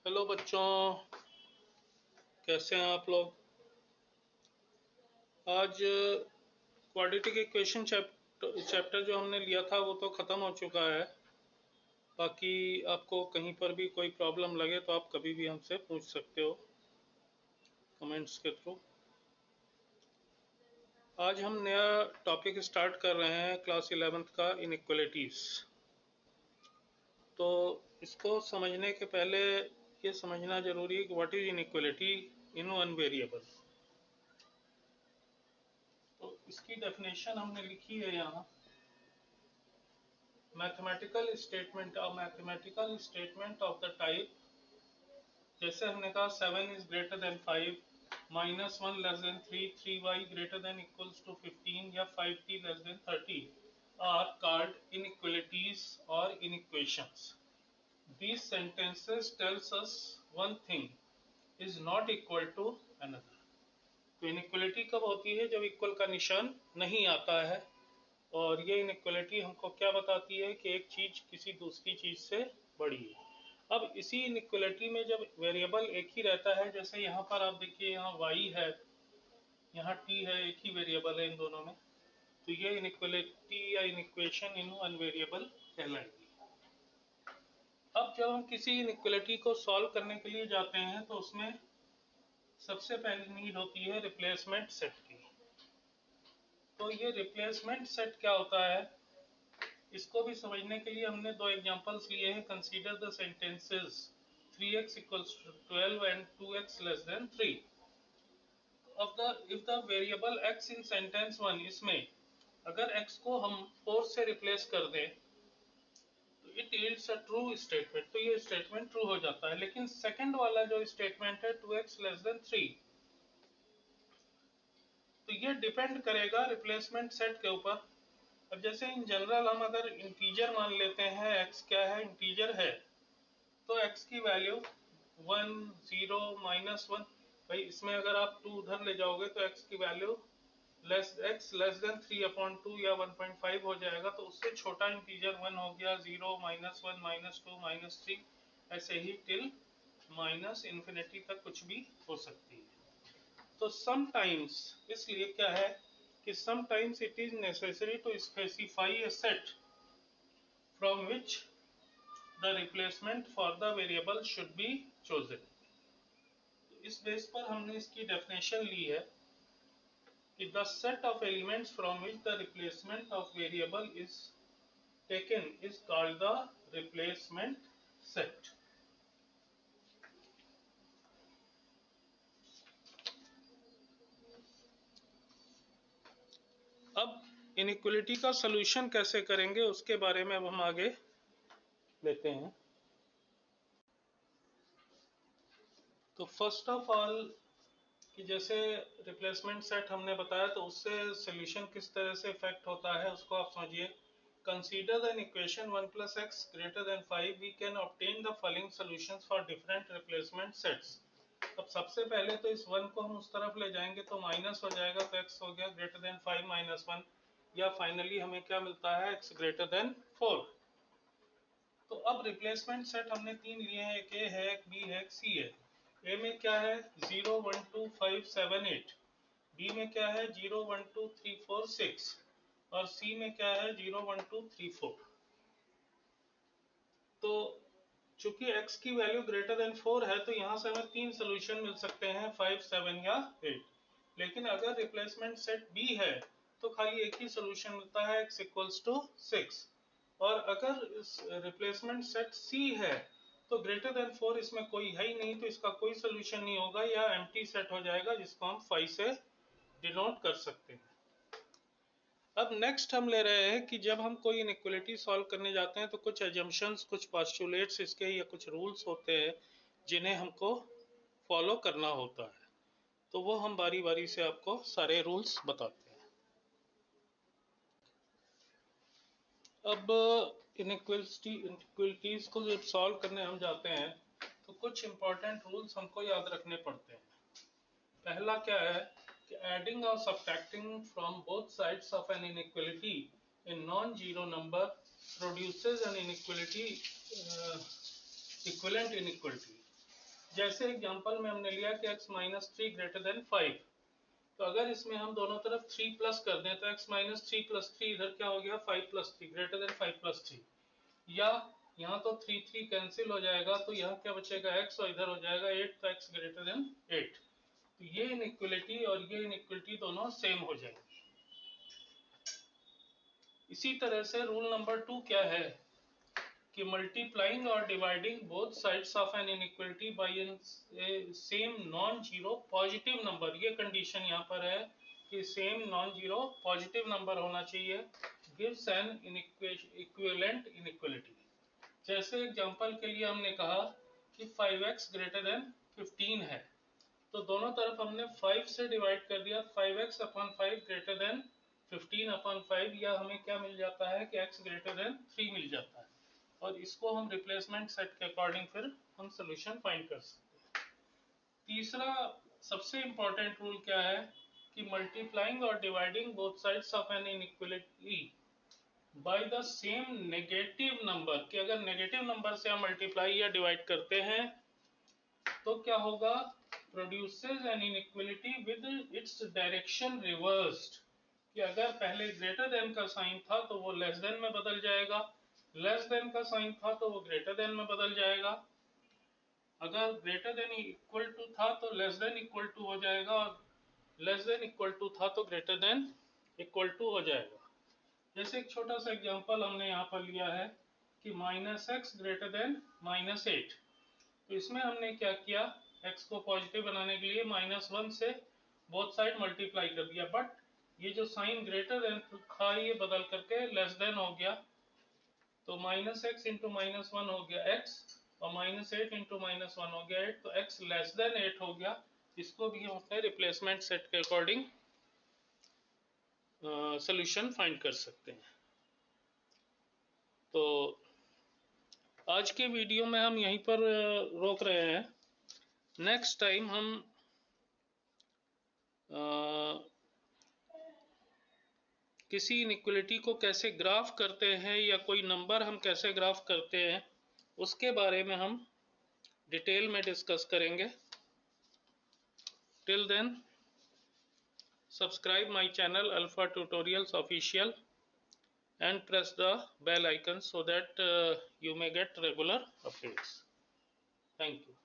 Hello बच्चों, कैसे हैं आप लोग। आज क्वाड्रेटिक इक्वेशन चैप्टर जो हमने लिया था वो तो ख़त्म हो चुका है। बाकी आपको कहीं पर भी कोई प्रॉब्लम लगे तो आप कभी भी हमसे पूछ सकते हो कमेंट्स के थ्रू। आज हम नया टॉपिक स्टार्ट कर रहे हैं क्लास 11th का, इनइक्वलिटीज़। तो इसको समझने के पहले ये समझना ज़रूरी है कि what is inequality in one variable. तो इसकी डेफिनेशन हमने लिखी है यहाँ। Mathematical statement of the type, जैसे हमने कहा 7 is greater than 5, -1 less than 3, 3y greater than equals to 15 या 5t less than 30 are called inequalities और inequations. These sentences tells us one thing is not equal to another। तो inequality कब होती है? जब इक्वल का निशान नहीं आता है। और ये इनइक्वलिटी हमको क्या बताती है कि एक चीज किसी दूसरी चीज से बड़ी है। अब इसी इनइक्वलिटी में जब वेरिएबल एक ही रहता है, जैसे यहाँ पर आप देखिए, यहाँ y है, यहाँ t है, एक ही वेरिएबल है इन दोनों में, तो ये इनइक्वलिटी या इनइक्वेशन इन वन वेरिएबल कहलाएगी। अब जब हम किसी इनइक्वलिटी को सॉल्व करने के लिए जाते हैं तो उसमें सबसे पहली नीड होती है रिप्लेसमेंट सेट की। तो ये रिप्लेसमेंट सेट क्या होता है, इसको भी समझने के लिए हमने दो एग्जांपल्स लिए हैं। Consider the sentences 3x equals to 12 and 2x less than 3 of the if the variable x in sentence 1, इसमें अगर x को हम 4 से रिप्लेस कर दें तो it is a true statement, तो ये स्टेटमेंट ट्रू हो जाता है। लेकिन सेकंड वाला जो स्टेटमेंट है 2x लेस देन 3, तो ये डिपेंड करेगा रिप्लेसमेंट सेट के ऊपर। अब जैसे इन जनरल हम अगर इंटीजर मान लेते हैं, x क्या है, इंटीजर है, तो x की वैल्यू 1, 0, -1, भाई इसमें अगर आप 2 उधर ले जाओगे तो x की वैल्यू x लेस देन 3/2 या 1.5 हो जाएगा। तो उससे छोटा इंटीजर 1 हो गया, 0, -1, -2, -3, ऐसे ही टिल -इन्फिनिटी तक कुछ भी हो सकती है। तो समटाइम्स, इसलिए क्या है कि sometimes it is necessary to specify a set from which the replacement for the variable should be chosen। तो इस बेस पर हमने इसकी डेफिनेशन ली है कि the set of elements from which the replacement of variable is taken is called the replacement set। अब inequality का solution कैसे करेंगे उसके बारे में अब हम आगे लेते हैं। तो फर्स्ट ऑफ ऑल कि जैसे रिप्लेसमेंट सेट हमने बताया, तो उससे सोल्यूशन किस तरह से इफेक्ट होता है उसको आप समझिए। Consider the equation 1 + x greater than 5, we can obtain the following solutions for different replacement sets. अब सबसे पहले तो इस 1 को हम उस तरफ ले जाएंगे तो माइनस हो जाएगा, तो x हो गया ग्रेटर देन 5 -1, या फाइनली हमें क्या मिलता है, x ग्रेटर देन 4। तो अब रिप्लेसमेंट सेट हमने 3 लिए हैं, एक ए है, एक बी है, एक सी है। ए में क्या है, 0, 1, 2, 5, 7, 8। बी में क्या है, 0, 1, 2, 3, 4, 6। और सी में क्या है, 0, 1, 2, 3, 4। तो चूंकि x की वैल्यू ग्रेटर देन 4 है तो यहां से हमें 3 सोल्यूशन मिल सकते हैं, 5, 7 या 8। लेकिन अगर रिप्लेसमेंट सेट बी है तो खाली एक ही सोल्यूशन मिलता है, x इक्वल्स टू 6। और अगर रिप्लेसमेंट सेट सी है तो ग्रेटर देन 4 इसमें कोई है ही नहीं, तो इसका कोई सोल्यूशन नहीं होगा, या एम्प्टी सेट हो जाएगा, जिसको हम 5 से डिनोट कर सकते हैं। अब नेक्स्ट हम ले रहे हैं कि जब हम कोई इनइक्वलिटी सॉल्व करने जाते हैं तो कुछ एजम्पशंस, कुछ पोस्टुलेट्स इसके या कुछ रूल्स होते हैं जिन्हें हमको फॉलो करना होता है। तो वो हम बारी बारी से आपको सारे रूल्स बताते हैं। अब इनइक्वलिटीज को जब सॉल्व करने हम जाते हैं तो कुछ इंपॉर्टेंट रूल्स हमको याद रखने पड़ते हैं। पहला क्या है कि एडिंग और subtracting from both sides of an inequality in non zero number produces an inequality, equivalent inequality. जैसे एग्जांपल में हमने लिया कि x माइनस 3 ग्रेटर देन 5, तो अगर इसमें हम दोनों तरफ 3 प्लस कर दें तो x माइनस 3 प्लस 3 इधर क्या हो गया 5 प्लस 3 ग्रेटर देन 5 प्लस 3, या यहाँ तो 3 3 कैंसिल हो जाएगा तो यहाँ क्या बचेगा x और इधर हो जाएगा 8, तो x ग्रेटर देन 8। तो ये इनइक्वलिटी और ये इनइक्वलिटी दोनों सेम हो जाएंगी। इसी तरह से रूल नंबर 2 क्या है कि मल्टीप्लाइंग और dividing both sides of an inequality by same non zero positive number, ये कंडीशन यहाँ पर है कि same non zero positive number होना चाहिए, गिव्स एन इक्विवेलेंट इनइक्वलिटी। जैसे एग्जांपल के लिए हमने कहा कि 5x ग्रेटर देन 15 है, तो दोनों तरफ हमने 5 से डिवाइड कर दिया, 5x upon 5 greater than 15 upon 5, या हमें क्या मिल जाता है कि x ग्रेटर देन 3 मिल जाता है, और इसको हम रिप्लेसमेंट सेट के अकॉर्डिंग फिर हम सोल्यूशन फाइंड कर सकते हैं। तीसरा सबसे इंपॉर्टेंट रूल क्या है कि मल्टीप्लाइंग और dividing both sides of an inequality by the same negative number, कि अगर नेगेटिव नंबर से हम मल्टीप्लाई या डिवाइड करते हैं तो क्या होगा, produces an inequality with its direction reversed, कि अगर पहले ग्रेटर देन का साइन था तो वो लेस देन में बदल जाएगा, लेस देन का साइन था तो वो ग्रेटर देन में बदल जाएगा, अगर ग्रेटर देन इक्वल टू था तो लेस देन इक्वल टू हो जाएगा, और लेस देन इक्वल टू था तो ग्रेटर देन इक्वल टू हो जाएगा। जैसे एक छोटा सा एग्जांपल हमने यहाँ पर लिया है कि minus x greater than minus 8, तो इसमें हमने क्या किया, x को पॉजिटिव बनाने के लिए -1 से बोथ साइड मल्टीप्लाई कर दिया, बट ये जो साइन ग्रेटर देन था ये बदल करके लेस देन हो गया, तो -x इंटू -1 हो गया x, और -8 इंटू -1 हो गया 8, तो x लेस देन 8 हो गया। इसको भी हम अपने रिप्लेसमेंट सेट के अकॉर्डिंग सोल्यूशन फाइंड कर सकते हैं। तो आज के वीडियो में हम यहीं पर रोक रहे हैं। नेक्स्ट टाइम हम किसी इनइक्वलिटी को कैसे ग्राफ करते हैं या कोई नंबर हम कैसे ग्राफ करते हैं उसके बारे में हम डिटेल में डिस्कस करेंगे। Till then subscribe my channel alpha tutorials official and press the bell icon so that you may get regular updates. Thank you.